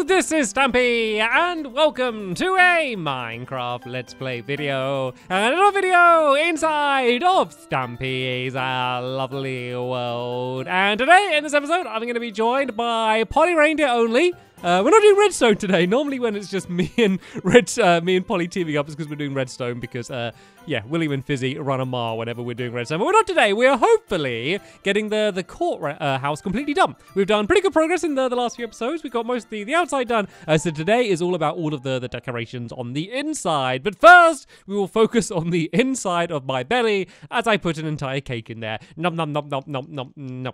this is Stampy, and welcome to a Minecraft Let's Play video. And another video inside of Stampy's lovely world. And today, in this episode, I'm going to be joined by Polly Reindeer only. We're not doing redstone today. Normally when it's just me and Polly teaming up, it's because we're doing redstone because, yeah, William and Fizzy run a mile whenever we're doing redstone. But we're not today. We are hopefully getting the court house completely done. We've done pretty good progress in the last few episodes. We got most of the outside done. So today is all about all of the decorations on the inside. But first, we will focus on the inside of my belly as I put an entire cake in there. Nom nom nom nom nom nom nom.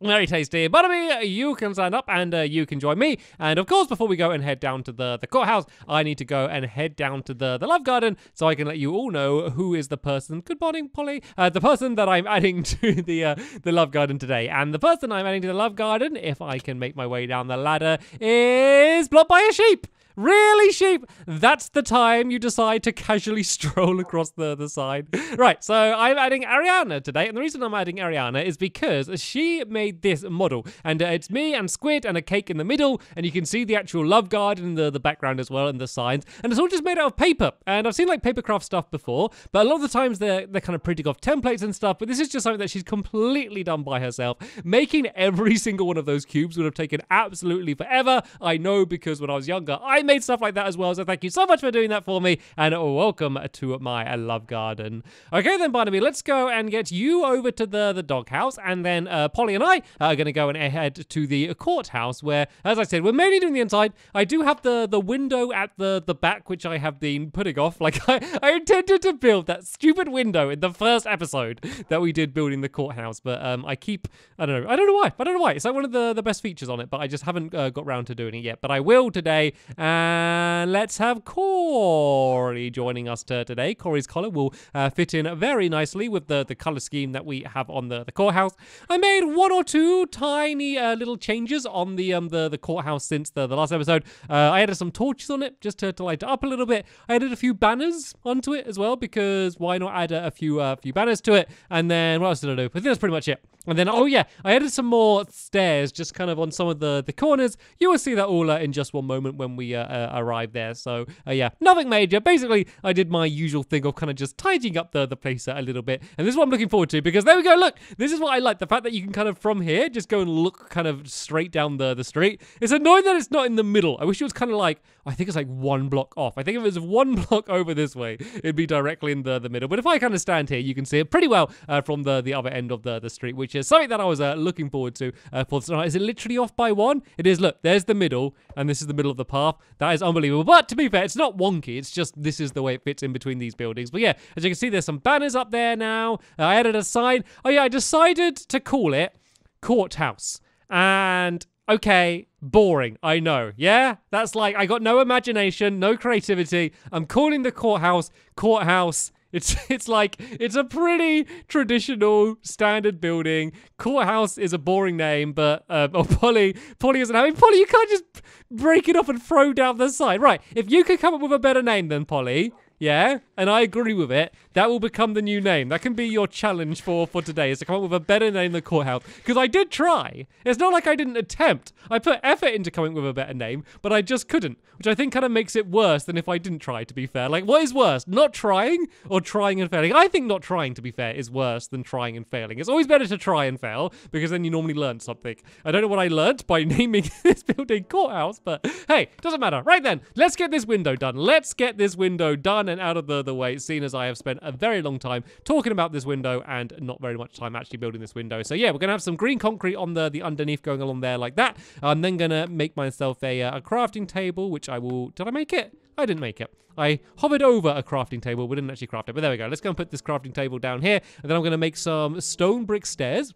Very tasty. Barnaby, you can stand up and you can join me. And of course, before we go and head down to the courthouse, I need to go and head down to the love garden so I can let you all know who is the person. Good morning, Polly. The person that I'm adding to the love garden today. And the person I'm adding to the love garden, if I can make my way down the ladder, is blocked by a sheep. Really, sheep? That's the time you decide to casually stroll across the side. Right, so I'm adding Ariana today, and the reason I'm adding Ariana is because she made this model, and it's me and Squid and a cake in the middle, and you can see the actual love garden in the background as well, and the signs, and it's all just made out of paper, and I've seen like papercraft stuff before, but a lot of the times they're kind of printing off templates and stuff, but this is just something that she's completely done by herself. Making every single one of those cubes would have taken absolutely forever. I know, because when I was younger, I made stuff like that as well, so thank you so much for doing that for me, and welcome to my love garden. Okay then, Barnaby, let's go and get you over to the doghouse, and then Polly and I are going to go and head to the courthouse, where, as I said, we're mainly doing the inside. I do have the window at the back, which I have been putting off. Like, I intended to build that stupid window in the first episode that we did building the courthouse, but I don't know why. It's like one of the best features on it, but I just haven't got round to doing it yet, but I will today. And let's have Corey joining us today. Corey's collar will fit in very nicely with the color scheme that we have on the courthouse. I made one or two tiny little changes on the courthouse since the last episode. I added some torches on it just to light it up a little bit. I added a few banners onto it as well, because why not add a few banners to it? And then what else did I do? I think that's pretty much it. And then, oh yeah, I added some more stairs just kind of on some of the corners. You will see that all in just one moment when we arrive there. So, yeah, nothing major. Basically, I did my usual thing of kind of just tidying up the place a little bit. And this is what I'm looking forward to, because there we go, look, this is what I like. The fact that you can kind of, from here, just go and look kind of straight down the street. It's annoying that it's not in the middle. I wish it was kind of like, I think it's like one block off. I think if it was one block over this way, it'd be directly in the middle. But if I kind of stand here, you can see it pretty well from the other end of the street, which is something that I was looking forward to for tonight. Is it literally off by one? It is. Look, there's the middle, and this is the middle of the path. That is unbelievable. But to be fair, it's not wonky. It's just this is the way it fits in between these buildings. But yeah, as you can see, there's some banners up there now. I added a sign. Oh yeah, I decided to call it Courthouse. And okay, boring, I know. Yeah, that's like, I got no imagination, no creativity. I'm calling the courthouse Courthouse. It's like, it's a pretty traditional standard building. Courthouse is a boring name, but Polly isn't having. Polly, you can't just break it up and throw down the side. Right, if you could come up with a better name than Polly, yeah, and I agree with it, that will become the new name. That can be your challenge for today, is to come up with a better name than Courthouse. Because I did try. It's not like I didn't attempt. I put effort into coming up with a better name, but I just couldn't. Which I think kind of makes it worse than if I didn't try, to be fair. Like, what is worse? Not trying or trying and failing? I think not trying, to be fair, is worse than trying and failing. It's always better to try and fail, because then you normally learn something. I don't know what I learned by naming this building Courthouse, but hey, doesn't matter. Right then, let's get this window done. Let's get this window done and out of the way, seeing as I have spent a very long time talking about this window and not very much time actually building this window. So yeah, we're gonna have some green concrete on the underneath going along there like that. I'm then gonna make myself a crafting table, which I will. Did I make it? I didn't make it. I hovered over a crafting table, but didn't actually craft it. But there we go. Let's go and put this crafting table down here, and then I'm gonna make some stone brick stairs,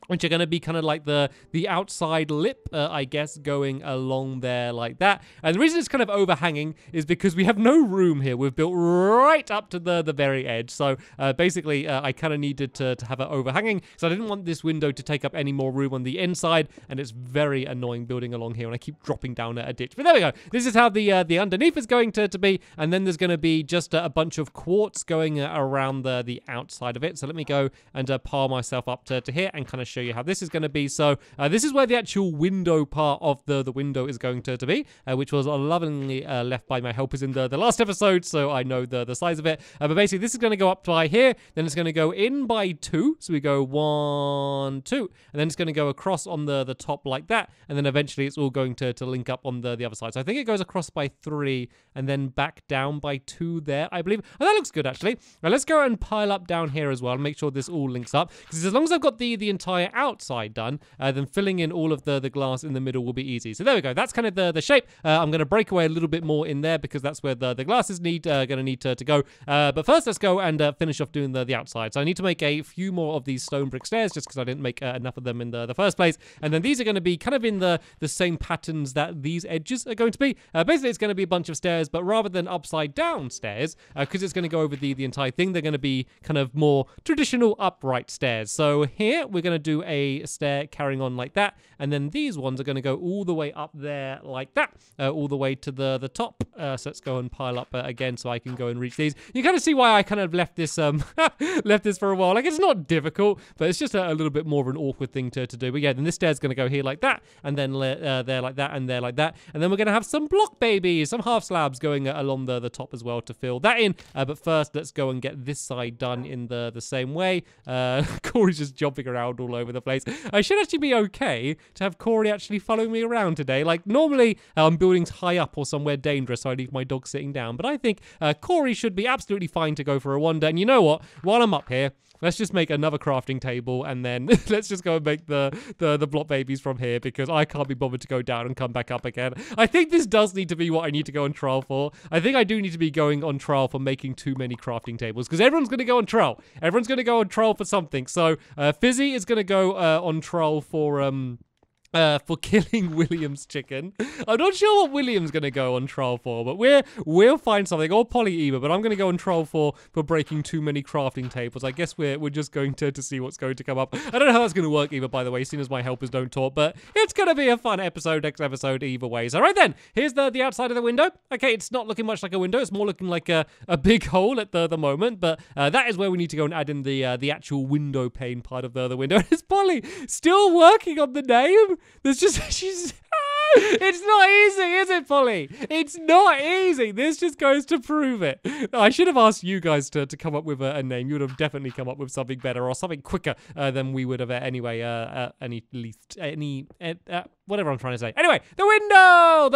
which are going to be kind of like the outside lip, I guess, going along there like that. And the reason it's kind of overhanging is because we have no room here. We've built right up to the very edge. So basically, I kind of needed to have it overhanging. So I didn't want this window to take up any more room on the inside. And it's very annoying building along here. And I keep dropping down a ditch. But there we go. This is how the underneath is going to be. And then there's going to be just a bunch of quartz going around the outside of it. So let me go and pile myself up to here and kind of show show you how this is going to be. So this is where the actual window part of the window is going to be, which was lovingly left by my helpers in the last episode, so I know the size of it. But basically, this is going to go up by here, then it's going to go in by 2, so we go 1, 2, and then it's going to go across on the top like that, and then eventually it's all going to link up on the other side. So I think it goes across by 3, and then back down by 2 there, I believe. Oh, that looks good, actually. Now, let's go and pile up down here as well and make sure this all links up, because as long as I've got the entire outside done, then filling in all of the glass in the middle will be easy. So there we go. That's kind of the shape. I'm going to break away a little bit more in there because that's where the glasses going to need to go. But first, let's go and finish off doing the outside. So I need to make a few more of these stone brick stairs just because I didn't make enough of them in the first place. And then these are going to be kind of in the same patterns that these edges are going to be. Basically, it's going to be a bunch of stairs, but rather than upside down stairs, because it's going to go over the entire thing, they're going to be kind of more traditional upright stairs. So here, we're going to do a stair carrying on like that. And then these ones are going to go all the way up there like that, all the way to the top. So let's go and pile up again so I can go and reach these. You kind of see why I kind of left this left this for a while. Like, it's not difficult, but it's just a little bit more of an awkward thing to do. But yeah, then this stair's going to go here like that, and then there like that, and there like that. And then we're going to have some block babies, some half slabs going along the top as well to fill that in. But first, let's go and get this side done in the same way. Corey's just jumping around all over the place. I should actually be okay to have Corey actually following me around today. Like, normally I'm building high up or somewhere dangerous, so I leave my dog sitting down. But I think Corey should be absolutely fine to go for a wander. And you know what? While I'm up here, let's just make another crafting table, and then let's just go and make the block babies from here, because I can't be bothered to go down and come back up again. I think this does need to be what I need to go on trial for. I think I do need to be going on trial for making too many crafting tables, because everyone's going to go on trial. Everyone's going to go on trial for something. So Fizzy is going to go on trial for killing William's chicken. I'm not sure what William's going to go on trial for, but we'll find something. Or Polly either, but I'm going to go on trial for breaking too many crafting tables. I guess we're just going to see what's going to come up. I don't know how that's going to work either, by the way, seeing as my helpers don't talk, but it's going to be a fun episode next episode either way. So right then, here's the outside of the window. Okay, it's not looking much like a window. It's more looking like a big hole at the moment, but that is where we need to go and add in the actual window pane part of the window. Is Polly still working on the name? There's just, it's not easy, is it, Polly? It's not easy. This just goes to prove it. I should have asked you guys to come up with a name. You would have definitely come up with something better or something quicker than we would have anyway. Whatever I'm trying to say. Anyway, the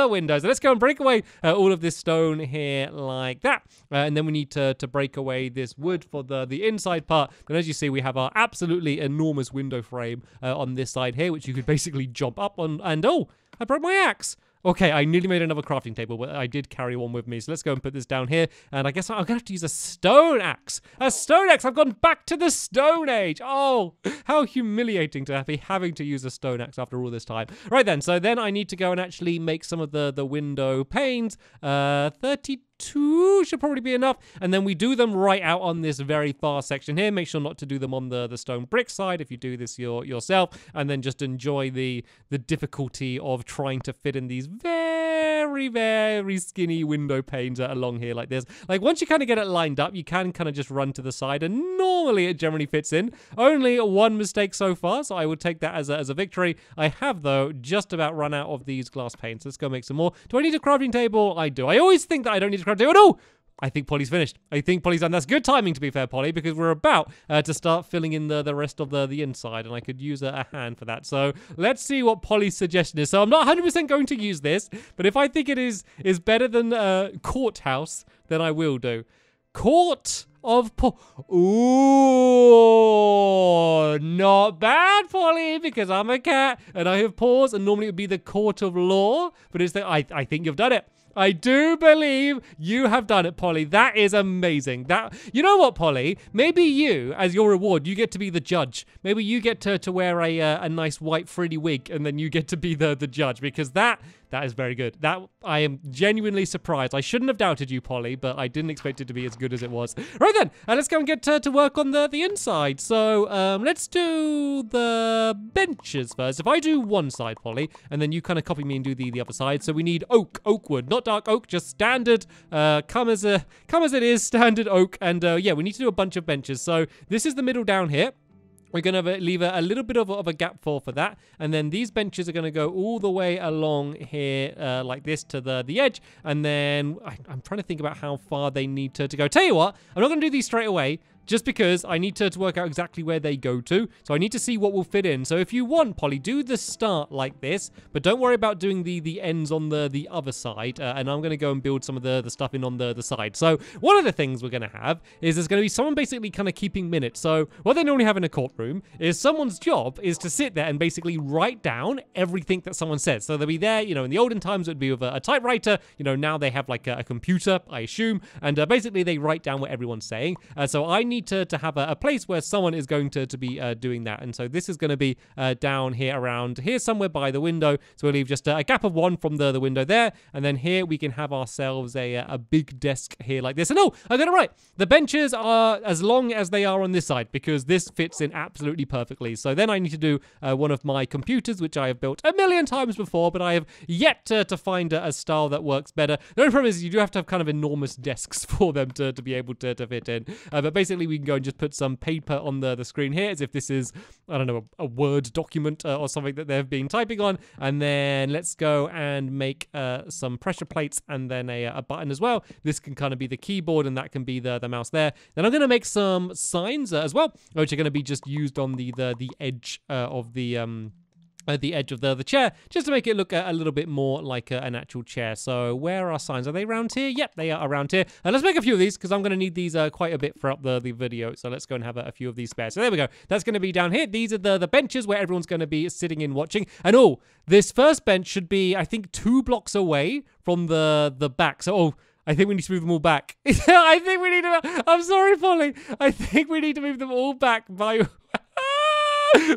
window. So let's go and break away all of this stone here like that. And then we need to break away this wood for the inside part. And as you see, we have our absolutely enormous window frame on this side here, which you could basically jump up on. And oh, I broke my axe. Okay, I nearly made another crafting table, but I did carry one with me. So let's go and put this down here. And I guess I'm going to have to use a stone axe. A stone axe! I've gone back to the Stone Age! Oh, how humiliating to be having to use a stone axe after all this time. Right then, so then I need to go and actually make some of the window panes. 32 should probably be enough. And then we do them right out on this very far section here. Make sure not to do them on the stone brick side if you do this yourself. And then just enjoy the difficulty of trying to fit in these very, very skinny window panes along here like this. Like, once you kind of get it lined up, you can kind of just run to the side, and normally it generally fits in. Only one mistake so far, so I would take that as a victory. I have, though, just about run out of these glass panes. Let's go make some more. Do I need a crafting table? I do. I always think that I don't need a crafting table. No! I think Polly's finished. I think Polly's done. That's good timing, to be fair, Polly, because we're about to start filling in the rest of the inside, and I could use a hand for that. So let's see what Polly's suggestion is. So I'm not 100% going to use this, but if I think it is better than courthouse, then I will do. Court of Ooh, not bad, Polly, because I'm a cat and I have paws, and normally it would be the court of law, but it's I think you've done it. I do believe you have done it, Polly. That is amazing. You know what, Polly? Maybe you, as your reward, you get to be the judge. Maybe you get to wear a nice white frilly wig, and then you get to be the judge, because that is very good. I am genuinely surprised. I shouldn't have doubted you, Polly, but I didn't expect it to be as good as it was. Right then, let's go and get to work on the inside. So let's do the benches first. If I do one side, Polly, and then you kind of copy me and do the other side. So we need oak wood, not dark oak, just standard, come as it is, standard oak. And yeah, we need to do a bunch of benches. So this is the middle down here. We're going to leave a little bit of a gap for that. And then these benches are going to go all the way along here like this to the edge. And then I'm trying to think about how far they need to go. Tell you what, I'm not going to do these straight away, just because I need to work out exactly where they go to. So I need to see what will fit in. So if you want, Polly, do the start like this, but don't worry about doing the ends on the other side. And I'm going to go and build some of the stuff in on the side. So one of the things we're going to have is there's going to be someone basically kind of keeping minutes. So what they normally have in a courtroom is someone's job is to sit there and basically write down everything that someone says. So they'll be there, you know, in the olden times it would be with a typewriter. You know, now they have like a computer, I assume. And basically they write down what everyone's saying. So I need to have a place where someone is going to be doing that. And so this is going to be down here around here somewhere by the window. So we'll leave just a gap of 1 from the window there. And then here we can have ourselves a big desk here like this. And oh, I got it right. The benches are as long as they are on this side because this fits in absolutely perfectly. So then I need to do one of my computers, which I have built a million times before, but I have yet to find a style that works better. The only problem is you do have to have kind of enormous desks for them to be able to fit in. But basically we can go and just put some paper on the screen here as if this is, I don't know, a Word document or something that they've been typing on. And then let's go and make some pressure plates and then a button as well. This can kind of be the keyboard and that can be the mouse there. Then I'm going to make some signs as well, which are going to be just used on the edge of the edge of the chair, just to make it look a little bit more like an actual chair. So where are our signs? Are they around here? Yep, they are around here. Let's make a few of these because I'm going to need these quite a bit throughout the video. So let's go and have a few of these spare. So there we go. That's going to be down here. These are the benches where everyone's going to be sitting in watching. And oh, this first bench should be, I think, 2 blocks away from the back. So, oh, I think we need to move them all back. I think we need to... I'm sorry, Polly. I think we need to move them all back by...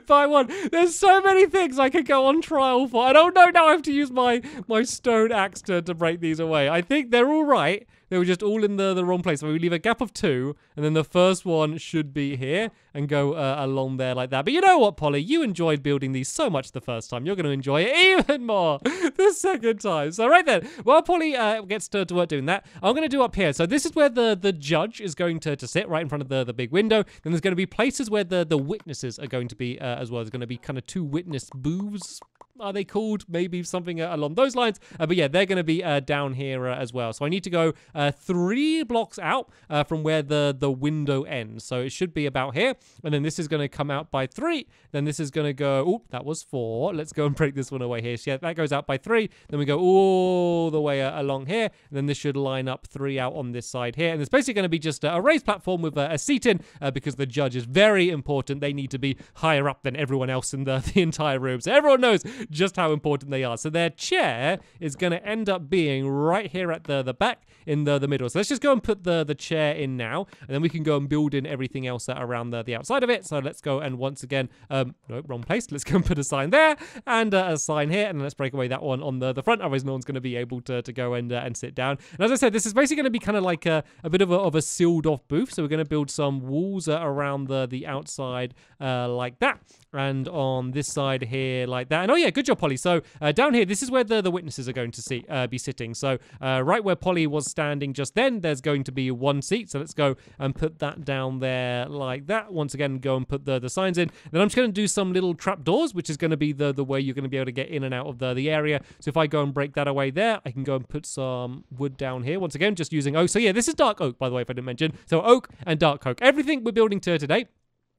by 1. There's so many things I could go on trial for. I don't know now I have to use my stone axe to break these away. I think they're all right. They were just all in the wrong place. So we leave a gap of 2, and then the first one should be here and go along there like that. But you know what, Polly? You enjoyed building these so much the first time. You're going to enjoy it even more the second time. So right then, while Polly gets to work doing that, I'm going to do up here. So this is where the judge is going to sit right in front of the big window. Then there's going to be places where the witnesses are going to be as well. There's going to be kind of 2 witness booths. Are they called? Maybe something along those lines. But yeah, they're going to be down here as well. So I need to go 3 blocks out from where the window ends. So it should be about here. And then this is going to come out by 3. Then this is going to go... Oh, that was 4. Let's go and break this one away here. So yeah, that goes out by 3. Then we go all the way along here. And then this should line up 3 out on this side here. And it's basically going to be just a raised platform with a seat in because the judge is very important. They need to be higher up than everyone else in the entire room. So everyone knows just how important they are. So their chair is going to end up being right here at the back in the middle. So let's just go and put the chair in now, and then we can go and build in everything else around the outside of it. So let's go and once again, no, wrong place. Let's go and put a sign there and a sign here, and let's break away that one on the front. Otherwise, no one's going to be able to go and sit down. And as I said, this is basically going to be kind of like a bit of a sealed off booth. So we're going to build some walls around the outside like that, and on this side here like that. And oh yeah, good job, Polly. So down here, this is where the witnesses are going to be sitting. So right where Polly was standing just then, there's going to be 1 seat. So let's go and put that down there like that. Once again, go and put the signs in. Then I'm just going to do some little trap doors, which is going to be the way you're going to be able to get in and out of the area. So if I go and break that away there, I can go and put some wood down here. Once again, just using oak. So yeah, this is dark oak, by the way, if I didn't mention. So oak and dark oak. Everything we're building today,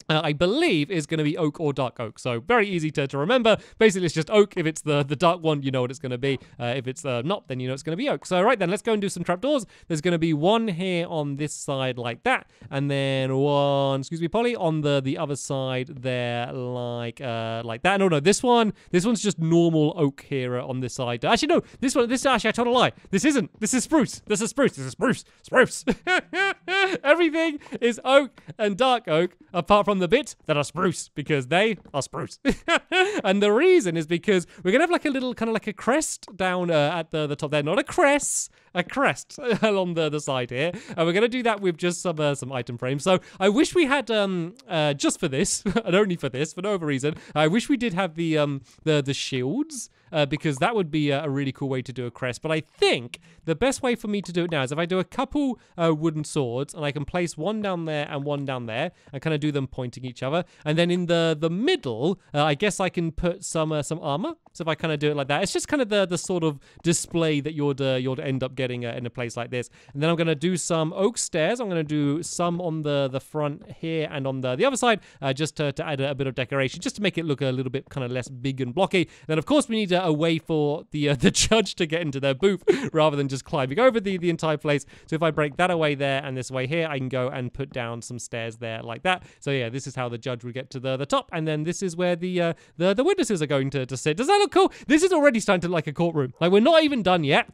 I believe is going to be oak or dark oak. So very easy to remember. Basically, it's just oak. If it's the dark one, you know what it's going to be. If it's not, then you know it's going to be oak. So right then, let's go and do some trapdoors. There's going to be 1 here on this side like that. And then 1, excuse me, Polly, on the other side there like that. No, this one's just normal oak here on this side. Actually, no, this actually, I told a lie. This isn't. This is spruce. This is spruce. This is spruce. Spruce. Everything is oak and dark oak apart from the bits that are spruce, because they are spruce. And the reason is because we're gonna have like a little kind of like a crest down at the top there, not a crest, a crest along the side here, and we're gonna do that with just some item frames. So I wish we had just for this and only for this, for no other reason, I wish we did have the shields because that would be a really cool way to do a crest. But I think the best way for me to do it now is if I do a couple wooden swords, and I can place one down there and one down there, and kind of do them pointing each other. And then in the middle, I guess I can put some armor. So if I kind of do it like that, it's just kind of the sort of display that you'd end up getting in a place like this. And then I'm going to do some oak stairs. I'm going to do some on the front here and on the other side, just to add a bit of decoration, just to make it look a little bit kind of less big and blocky. Then of course we need a way for the judge to get into their booth rather than just climbing over the entire place. So if I break that away there and this way here, I can go and put down some stairs there like that. So yeah, this is how the judge would get to the top, and then this is where the witnesses are going to sit. Does that look cool? This is already starting to look like a courtroom. Like, we're not even done yet.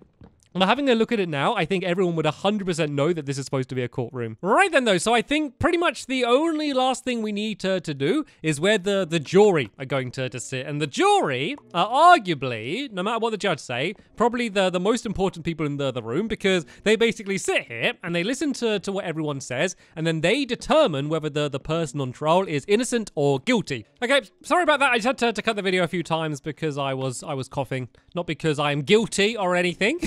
But having a look at it now, I think everyone would 100% know that this is supposed to be a courtroom. Right then, though, so I think pretty much the only last thing we need to do is where the jury are going to sit. And the jury are arguably, no matter what the judge say, probably the most important people in the room, because they basically sit here and they listen to what everyone says, and then they determine whether the person on trial is innocent or guilty. Okay, sorry about that. I just had to cut the video a few times because I was coughing. Not because I am guilty or anything.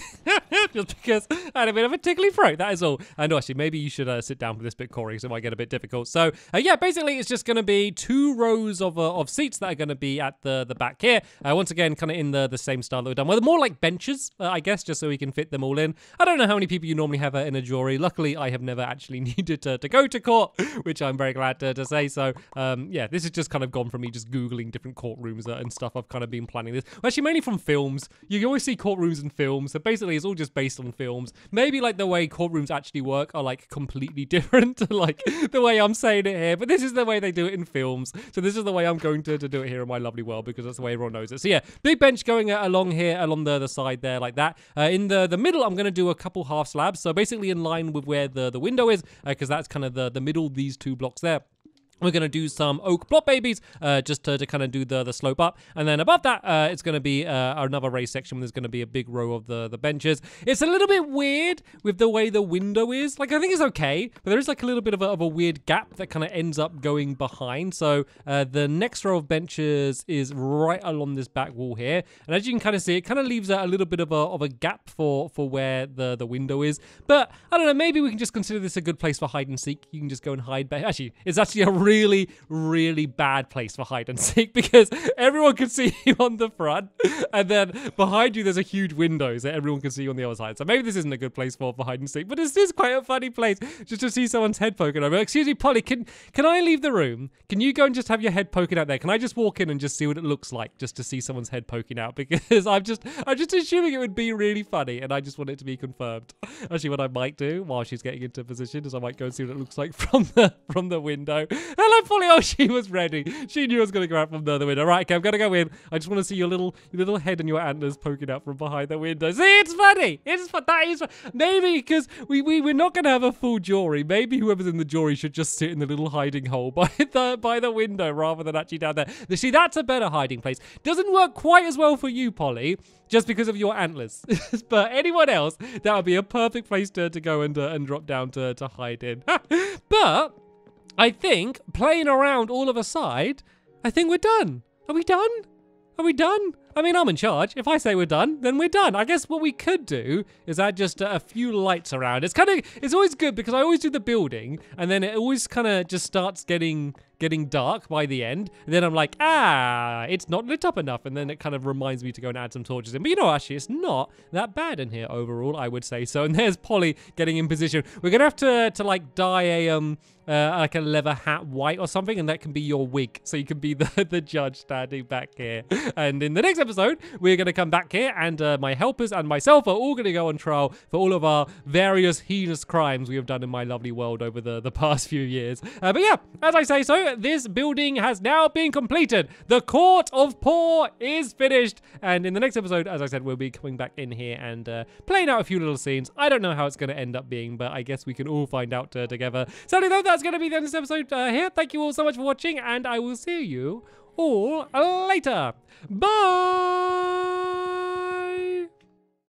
Just because I had a bit of a tickly throat, that is all. And actually, maybe you should sit down for this bit, Corey, so it might get a bit difficult. So, yeah, basically, it's just going to be 2 rows of seats that are going to be at the back here. Once again, kind of in the same style that we've done. Well, more like benches, I guess, just so we can fit them all in. I don't know how many people you normally have in a jury. Luckily, I have never actually needed to go to court, which I'm very glad to say. So, yeah, this has just kind of gone from me just Googling different courtrooms and stuff. I've kind of been planning this. Well, actually, mainly from films. You always see courtrooms in films. So basically, it's all just based on films. Maybe like the way courtrooms actually work are like completely different to like the way I'm saying it here, but this is the way they do it in films. So this is the way I'm going to do it here in my lovely world, because that's the way everyone knows it. So yeah, big bench going along here, along the side there like that. In the middle, I'm going to do a couple half slabs. So basically in line with where the window is, because that's kind of the middle, these 2 blocks there. We're going to do some oak plot babies just to kind of do the slope up. And then above that, it's going to be another raised section where there's going to be a big row of the benches. It's a little bit weird with the way the window is. Like, I think it's okay, but there is like a little bit of a weird gap that kind of ends up going behind. So the next row of benches is right along this back wall here. And as you can kind of see, it kind of leaves a little bit of a gap for where the window is. But I don't know, maybe we can just consider this a good place for hide and seek. You can just go and hide. Actually, it's actually a really, really bad place for hide and seek, because everyone can see you on the front, and then behind you there's a huge window that everyone can see you on the other side. So maybe this isn't a good place for hide and seek, but this is quite a funny place just to see someone's head poking over. Excuse me, Polly, can I leave the room? Can you go and just have your head poking out there? Can I just walk in and just see what it looks like, just to see someone's head poking out? Because I'm just assuming it would be really funny, and I just want it to be confirmed. Actually, what I might do while she's getting into position is I might go and see what it looks like from the window. Hello, Polly. Oh, she was ready. She knew I was going to go out from the other window. Right, okay, I'm going to go in. I just want to see your little head and your antlers poking out from behind the window. See, it's funny. It's fun. That is fun. Maybe because we're not going to have a full jury. Maybe whoever's in the jury should just sit in the little hiding hole by the window rather than actually down there. See, that's a better hiding place. Doesn't work quite as well for you, Polly, just because of your antlers. But anyone else, that would be a perfect place to go and drop down to hide in. But I think, playing around all of a side, I think we're done. Are we done? Are we done? I mean, I'm in charge. If I say we're done, then we're done. I guess what we could do is add just a few lights around. It's always good because I always do the building, and then it always kind of just starts getting dark by the end. And then I'm like, it's not lit up enough. And then it kind of reminds me to go and add some torches in. But you know, actually, it's not that bad in here overall, I would say so. And there's Polly getting in position. We're going to have to like dye like a leather hat white or something, and that can be your wig. So you can be the judge standing back here. And in the next episode, we're going to come back here, and my helpers and myself are all going to go on trial for all of our various heinous crimes we have done in my lovely world over the past few years. But yeah, as I say so, this building has now been completed. The Court of Paw is finished. And in the next episode, as I said, we'll be coming back in here and playing out a few little scenes. I don't know how it's going to end up being, but I guess we can all find out together. So anyway, that's going to be the end of this episode here. Thank you all so much for watching, and I will see you all later. Bye!